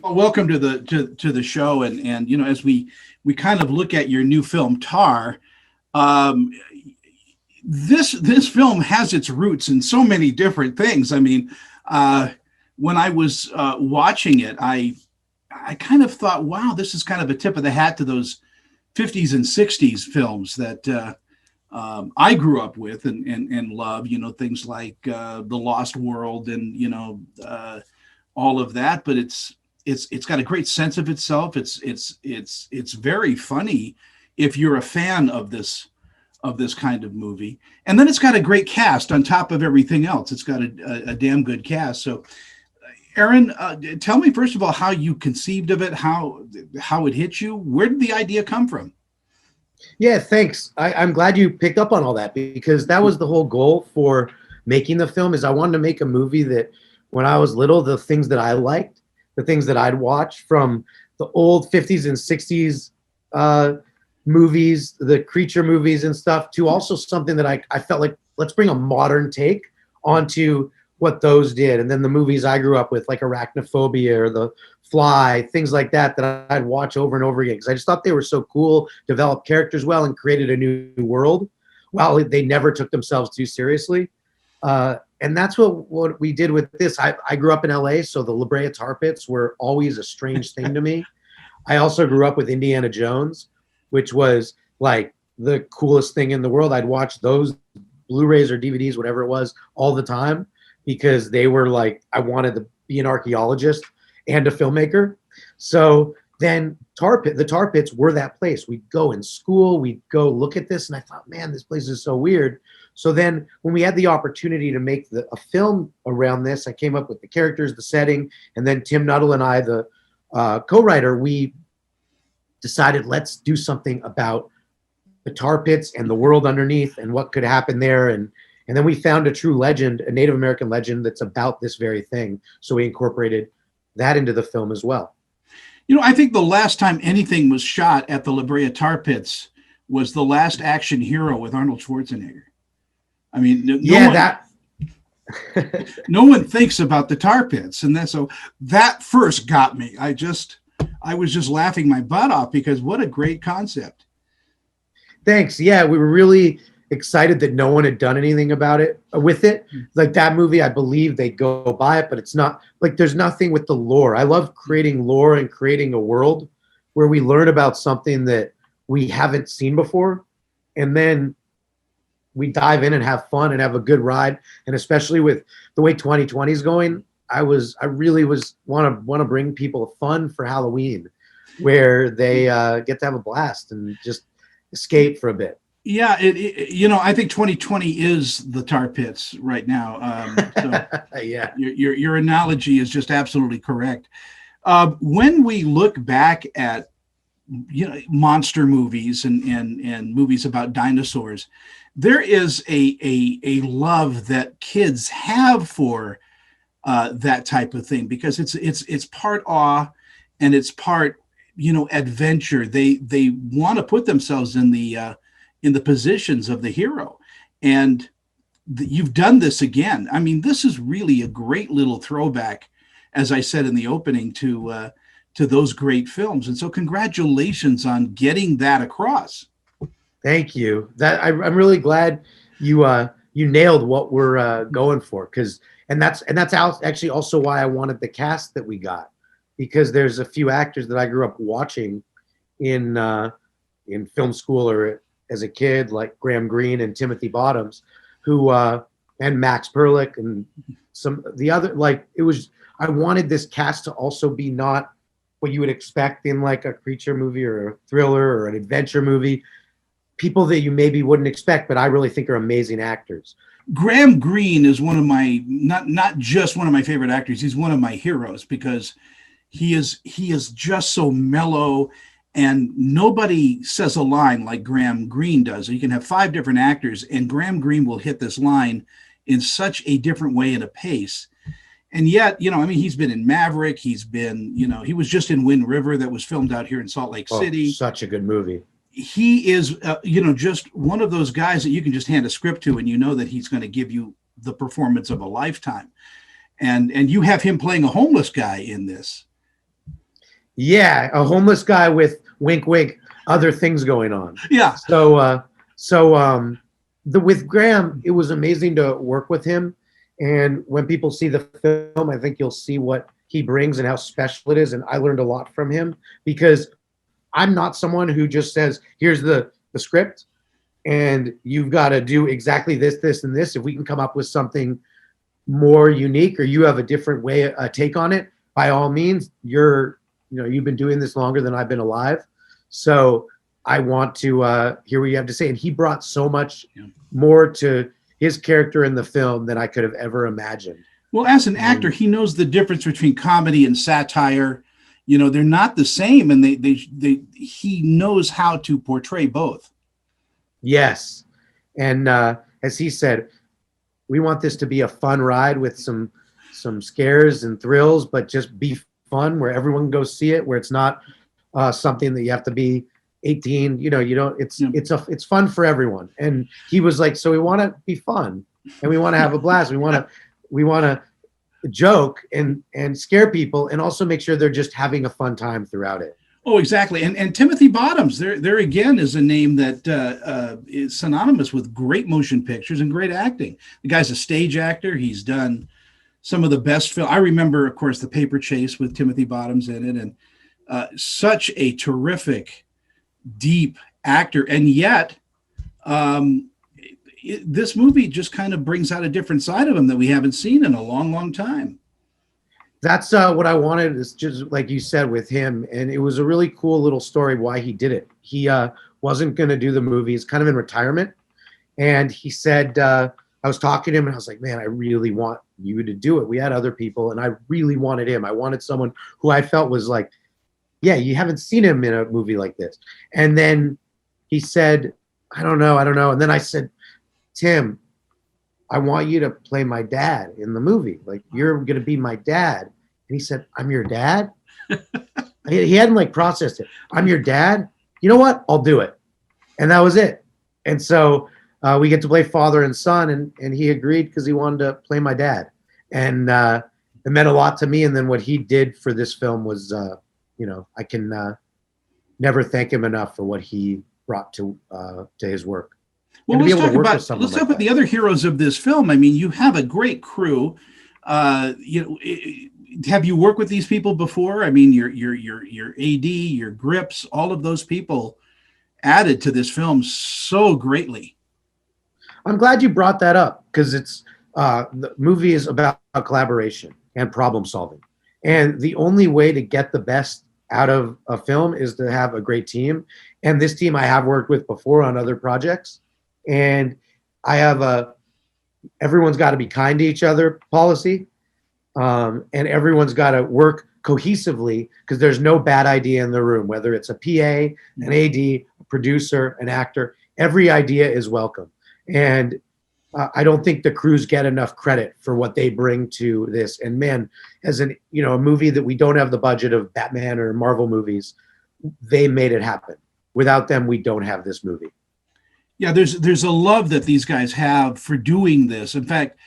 Well, welcome to the show, and as we kind of look at your new film Tar, um, this film has its roots in so many different things. I mean, uh, when I was watching it, I kind of thought, wow, this is kind of a tip of the hat to those '50s and '60s films that I grew up with and love. Things like The Lost World and all of that. But it's got a great sense of itself. It's very funny if you're a fan of this kind of movie. And then it's got a great cast on top of everything else. It's got a damn good cast. So, Aaron, tell me first of all how you conceived of it, how it hit you. Where did the idea come from? Yeah, thanks. I'm glad you picked up on all that because that was the whole goal for making the film is I wanted to make a movie that when I was little, the things that I liked, the things that I'd watch from the old 50s and 60s movies, the creature movies and stuff, to also something that I felt like let's bring a modern take onto what those did. And then the movies I grew up with, like Arachnophobia or The Fly, things like that, that I'd watch over and over again because I just thought they were so cool, developed characters well, and created a new world while they never took themselves too seriously. And that's what we did with this. I grew up in LA, so the La Brea Tar Pits were always a strange thing to me. I also grew up with Indiana Jones, which was like the coolest thing in the world. I'd watch those Blu-rays or DVDs, whatever it was, all the time because they were like, I wanted to be an archaeologist and a filmmaker. So then the Tar Pits were that place. We'd go in school, we'd go look at this, and I thought, man, this place is so weird. So then when we had the opportunity to make a film around this, I came up with the characters, the setting, and then Tim Nuttall and I, the co-writer, we decided let's do something about the tar pits and the world underneath and what could happen there. And then we found a true legend, a Native American legend that's about this very thing. So we incorporated that into the film as well. I think the last time anything was shot at the La Brea Tar Pits was The Last Action Hero with Arnold Schwarzenegger. I mean, no one thinks about the tar pits, and so that first got me. I was just laughing my butt off because what a great concept. Thanks. Yeah, we were really excited that no one had done anything about it with it. Like that movie, I believe they go by it, but it's not like there's nothing with the lore. I love creating lore and creating a world where we learn about something that we haven't seen before, and then we dive in and have fun and have a good ride. And especially with the way 2020 is going, I really want to bring people fun for Halloween, where they get to have a blast and just escape for a bit. Yeah, I think 2020 is the tar pits right now. So Yeah, your analogy is just absolutely correct. When we look back at monster movies and movies about dinosaurs, there is a love that kids have for that type of thing because it's part awe and it's part adventure. They want to put themselves in the positions of the hero, and you've done this again. I mean, this is really a great little throwback, as I said in the opening, to those great films. And so congratulations on getting that across. thank you. I'm really glad you nailed what we're going for and that's actually also why I wanted the cast that we got, because there's a few actors that I grew up watching in film school or as a kid, like Graham Greene and Timothy Bottoms, who and Max Perlich and some the other, like I wanted this cast to also be not what you would expect in like a creature movie or a thriller or an adventure movie. People that you maybe wouldn't expect, but I really think are amazing actors. Graham Greene is one of my not just one of my favorite actors. He's one of my heroes because he is just so mellow, and nobody says a line like Graham Greene does. You can have 5 different actors, and Graham Greene will hit this line in such a different way and a pace. And yet, I mean, he's been in Maverick. He's been, he was just in Wind River that was filmed out here in Salt Lake City. Such a good movie. He is, just one of those guys that you can just hand a script to, and that he's going to give you the performance of a lifetime. And you have him playing a homeless guy in this. Yeah, a homeless guy with wink, wink, other things going on. Yeah. So the with Graham, it was amazing to work with him. And when people see the film, I think you'll see what he brings and how special it is. And I learned a lot from him because I'm not someone who just says, "Here's the script, and you've got to do exactly this, this, and this." If we can come up with something more unique, or you have a different way, a take on it, by all means, you've been doing this longer than I've been alive, so I want to hear what you have to say. And he brought so much more to his character in the film than I could have ever imagined. Well, as an actor, he knows the difference between comedy and satire. They're not the same, and he knows how to portray both. Yes, and as he said, we want this to be a fun ride with some scares and thrills, but just be fun where everyone can go see it, where it's not something that you have to be 18. You don't. It's fun for everyone. And he was like, so we want to be fun, and we want to have a blast. We want to joke and scare people, and also make sure they're just having a fun time throughout it. Oh, exactly. And Timothy Bottoms, there again is a name that is synonymous with great motion pictures and great acting. The guy's a stage actor. He's done some of the best film. I remember, of course, The Paper Chase with Timothy Bottoms in it, and such a terrific, deep actor. And yet, this movie just kind of brings out a different side of him that we haven't seen in a long, long time. That's what I wanted, is just like you said with him. And it was a really cool little story why he did it. He wasn't going to do the movie. He's kind of in retirement. And he said, I was talking to him and I was like, man, I really want you to do it. We had other people and I really wanted him. I wanted someone who I felt was like, yeah, you haven't seen him in a movie like this. And then he said, I don't know. And then I said, Tim, I want you to play my dad in the movie. Like, you're going to be my dad. And he said, I'm your dad? He hadn't processed it. I'm your dad? You know what? I'll do it. And that was it. And so we get to play father and son, and he agreed because he wanted to play my dad. And it meant a lot to me. And then what he did for this film was, I can never thank him enough for what he brought to his work. Well, let's talk about the other heroes of this film. I mean, you have a great crew. Have you worked with these people before? I mean, your AD, your grips, all of those people added to this film so greatly. I'm glad you brought that up, because the movie is about collaboration and problem solving. And the only way to get the best out of a film is to have a great team. And this team I have worked with before on other projects. And I have everyone's got to be kind to each other policy. And everyone's got to work cohesively, because there's no bad idea in the room, whether it's a PA, an AD, a producer, an actor. Every idea is welcome. And I don't think the crews get enough credit for what they bring to this. And man, as a movie that we don't have the budget of Batman or Marvel movies, they made it happen. Without them, we don't have this movie. Yeah, there's a love that these guys have for doing this. In fact,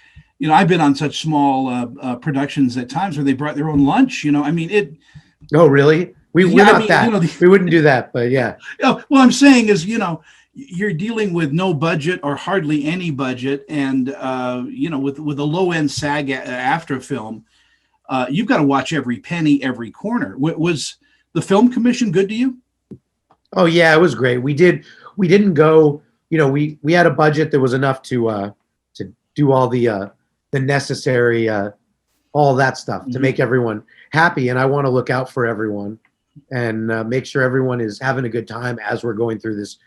I've been on such small productions at times where they brought their own lunch. I mean, it. Oh, really? We're not that. We wouldn't do that, but yeah. What I'm saying is, you're dealing with no budget or hardly any budget, and with a low end SAG after film, you've got to watch every penny, every corner. Was the film commission good to you? Oh yeah, it was great. We didn't go. We had a budget that was enough to do all the necessary all that stuff to make everyone happy. And I want to look out for everyone and make sure everyone is having a good time as we're going through this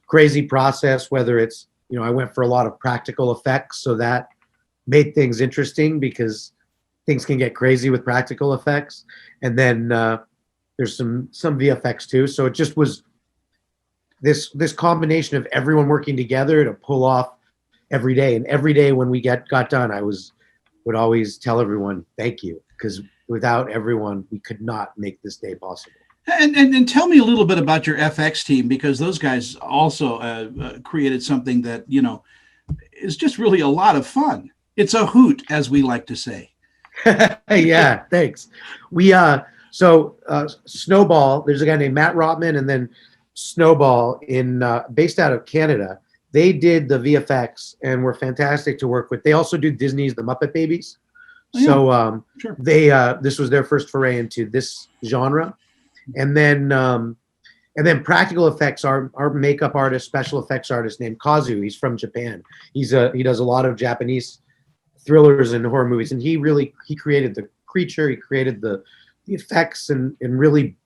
crazy process. Whether it's I went for a lot of practical effects, so that made things interesting because things can get crazy with practical effects. And then there's some VFX too. So it just was this combination of everyone working together to pull off every day. And every day when we got done, I would always tell everyone thank you, because without everyone, we could not make this day possible. And tell me a little bit about your FX team, because those guys also created something that is just really a lot of fun. It's a hoot, as we like to say. Yeah, thanks. We So Snowball, there's a guy named Matt Rotman, and then Snowball based out of Canada. They did the VFX and were fantastic to work with. They also do Disney's The Muppet Babies. Oh, yeah. So Sure. this was their first foray into this genre. And then practical effects, our makeup artist, special effects artist named Kazu. He's from Japan. He does a lot of Japanese thrillers and horror movies, and he created the creature, he created the effects, and really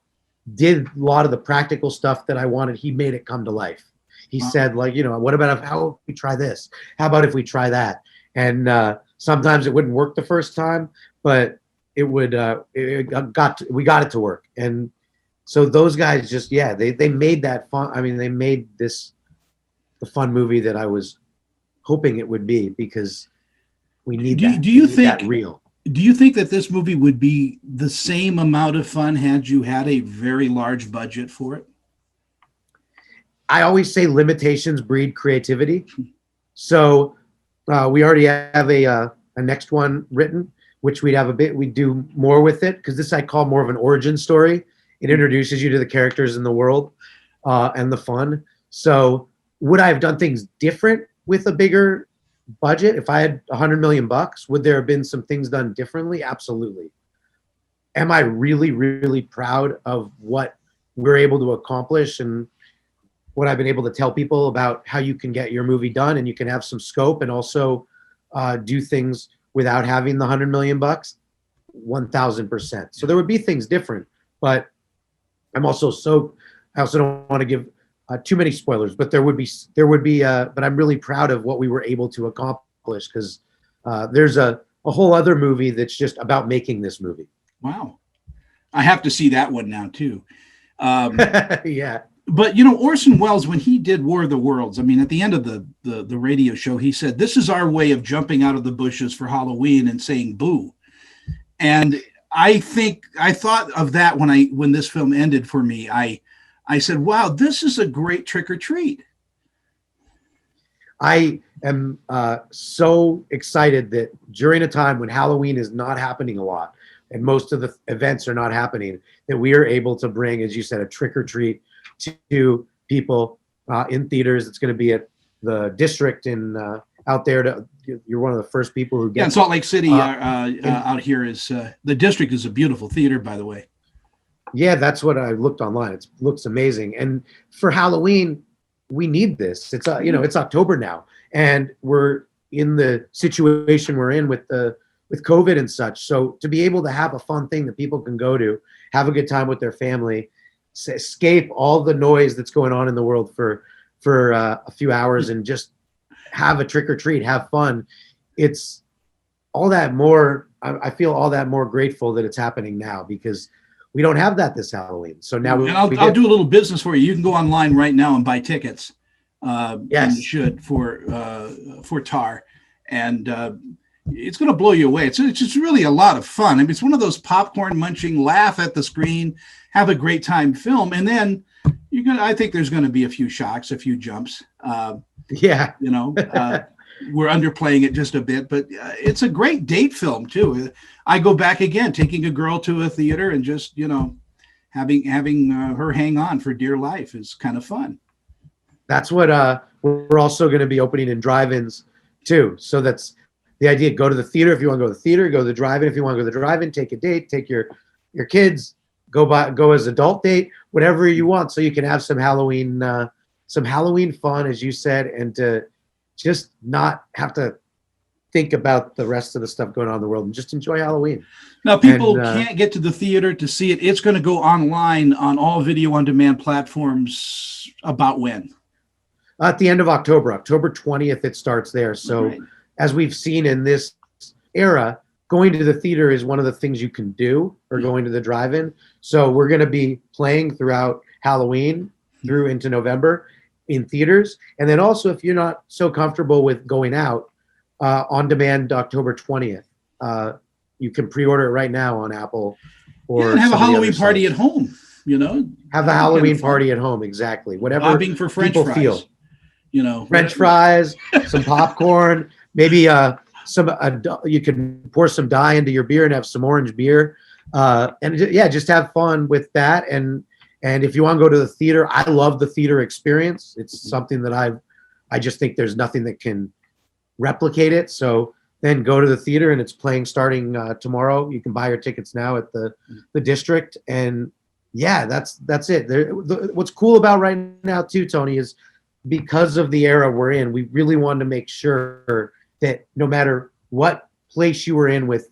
did a lot of the practical stuff that I wanted. He made it come to life. He said, like, what about how we try this? How about if we try that? And sometimes it wouldn't work the first time, but we got it to work. And so those guys just, they made that fun. I mean, they made this the fun movie that I was hoping it would be, because we need that. Do you think that real? Do you think that this movie would be the same amount of fun had you had a very large budget for it? I always say limitations breed creativity. So we already have a next one written, which we'd do more with it, because this I call more of an origin story. It introduces you to the characters in the world and the fun. So would I have done things different with a bigger budget? If I had $100 million, would there have been some things done differently? Absolutely. Am I really, really proud of what we're able to accomplish and what I've been able to tell people about how you can get your movie done and you can have some scope and also do things without having the $100 million? 1,000%. So there would be things different, but I also don't want to give too many spoilers, but there would be, but I'm really proud of what we were able to accomplish, because there's a whole other movie that's just about making this movie. Wow. I have to see that one now too. Yeah. But, Orson Welles, when he did War of the Worlds, I mean, at the end of the radio show, he said, "This is our way of jumping out of the bushes for Halloween and saying boo." And I thought of that when this film ended for me. I said, wow, this is a great trick or treat. I am so excited that during a time when Halloween is not happening a lot and most of the events are not happening, that we are able to bring, as you said, a trick or treat to people in theaters. It's going to be at the District out there. You're one of the first people who get in Salt Lake City out here is the District is a beautiful theater, by the way. Yeah, that's what I looked online. It looks amazing. And for Halloween, we need this. It's it's October now, and we're in the situation we're in with COVID and such. So to be able to have a fun thing that people can go to, have a good time with their family, escape all the noise that's going on in the world for a few hours, and just have a trick or treat, have fun. It's all that more. I feel all that more grateful that it's happening now, because we don't have that this Halloween. So now I'll do a little business for you. You can go online right now and buy tickets. Yes, and you should for Tar, and it's going to blow you away. It's just really a lot of fun. I mean, it's one of those popcorn munching, laugh at the screen, have a great time film, and then I think there's going to be a few shocks, a few jumps. Yeah, we're underplaying it just a bit, but it's a great date film too. I go back again, taking a girl to a theater and just, having her hang on for dear life is kind of fun. That's what we're also going to be opening in drive-ins too. So that's the idea. Go to the theater if you want to go to the theater. Go to the drive-in if you want to go to the drive-in. Take a date. Take your kids. Go as adult date. Whatever you want, so you can have some Halloween fun, as you said, and to just not have to think about the rest of the stuff going on in the world and just enjoy Halloween. Now, people can't get to the theater to see it. It's going to go online on all video on demand platforms about when? At the end of October, October 20th, it starts there. So right. As we've seen in this era, going to the theater is one of the things you can do, or going to the drive-in. So we're going to be playing throughout Halloween through into November in theaters. And then also, if you're not so comfortable with going out, on demand October 20th. You can pre-order it right now on Apple, or and have a Halloween party at home, Have a Halloween party at home, exactly. Whatever bobbing for French people fries. Feel. French fries, some popcorn, maybe you can pour some dye into your beer and have some orange beer. Yeah, just have fun with that. And if you want to go to the theater, I love the theater experience. It's something that I just think there's nothing that can replicate it. So then go to the theater, and it's playing starting tomorrow. You can buy your tickets now at the district, and yeah, that's it. What's cool about right now too, Tony, is because of the era we're in, we really wanted to make sure that no matter what place you were in with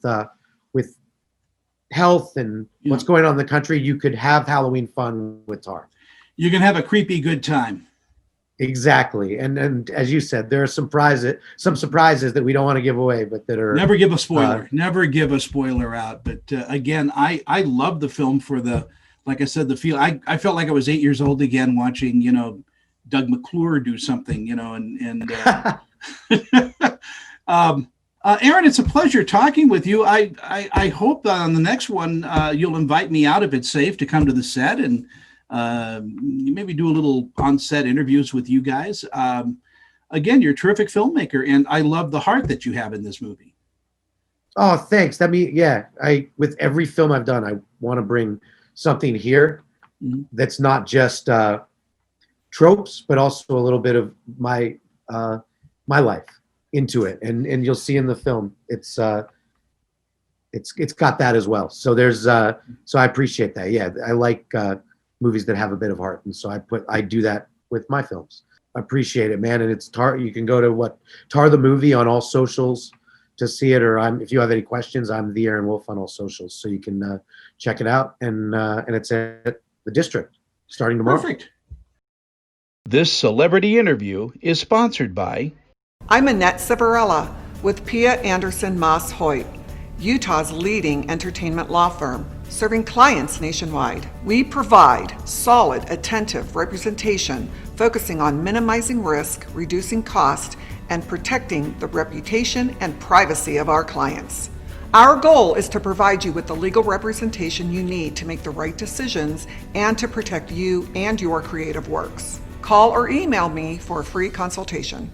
health and what's going on in the country, you could have Halloween fun with Tar. You can have a creepy good time. Exactly. And as you said, there are some surprises that we don't want to give away, but that are never give a spoiler. Never give a spoiler out. But again, I love the film for like I said, the feel. I felt like I was 8 years old again watching, Doug McClure do something, and Aaron, it's a pleasure talking with you. I hope that on the next one you'll invite me out if it's safe to come to the set and maybe do a little on-set interviews with you guys. Again, you're a terrific filmmaker, and I love the heart that you have in this movie. Oh, thanks. With every film I've done, I want to bring something here that's not just tropes, but also a little bit of my life into it, and you'll see in the film it's got that as well. So so I appreciate that. Yeah, I like movies that have a bit of heart, and so I do that with my films. I appreciate it, man. And it's Tar. You can go to Tar the Movie on all socials to see it, or if you have any questions, I'm the Aaron Wolf on all socials, so you can check it out. And it's at the district starting tomorrow. Perfect. This celebrity interview is sponsored by. I'm Annette Civarella with Pia Anderson Moss Hoyt, Utah's leading entertainment law firm, serving clients nationwide. We provide solid, attentive representation focusing on minimizing risk, reducing cost, and protecting the reputation and privacy of our clients. Our goal is to provide you with the legal representation you need to make the right decisions and to protect you and your creative works. Call or email me for a free consultation.